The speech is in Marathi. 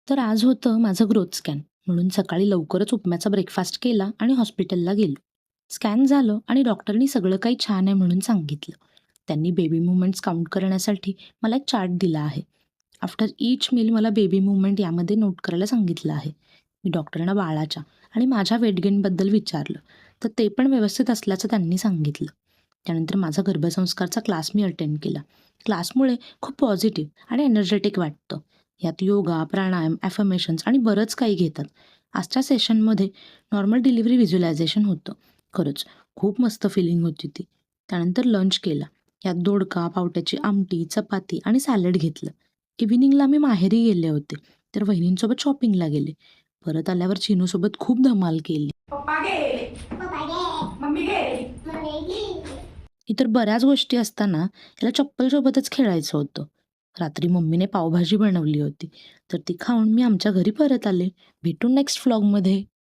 तर आज होतं माझं ग्रोथ स्कॅन म्हणून सकाळी लवकरच उपम्याचा ब्रेकफास्ट केला आणि हॉस्पिटलला गेलो. स्कॅन झालं आणि डॉक्टरनी सगळं काही छान आहे म्हणून सांगितलं. त्यांनी बेबी मुवमेंट्स काउंट करण्यासाठी मला एक चार्ट दिला आहे. आफ्टर ईच मील मला बेबी मुवमेंट यामध्ये नोट करायला सांगितलं आहे. मी डॉक्टरांना बाळाच्या आणि माझ्या वेट गेनबद्दल विचारलं, तर ते पण व्यवस्थित असल्याचं त्यांनी सांगितलं. त्यानंतर माझा गर्भसंस्कारचा क्लास मी अटेंड केला. क्लासमुळे खूप पॉझिटिव्ह आणि एनर्जेटिक वाटतं. यात योगा, प्राणायाम, ॲफर्मेशन्स आणि बरंच काही घेतात. आजच्या सेशनमध्ये नॉर्मल डिलिव्हरी व्हिज्युअलायझेशन होतं. खरंच खूप मस्त फिलिंग होती ती. त्यानंतर लंच केला. यात दोडका, पावट्याची आमटी, चपाती आणि सॅलड घेतलं. इव्हिनिंगला मी माहेरी गेले होते, तर वहिनींसोबत शॉपिंगला गेले. परत आल्यावर चिनूसोबत खूप धमाल केली. पप्पा गेले. पप्पा गेले. मम्मी गेली. मम्मी गेली. इतर बऱ्याच गोष्टी असताना त्याला चप्पलसोबतच खेळायचं होतं. रात्री मम्मीने पावभाजी बनवली होती, तर ती खाऊन मी आमच्या घरी परत आले. भेटू नेक्स्ट व्लॉगमध्ये.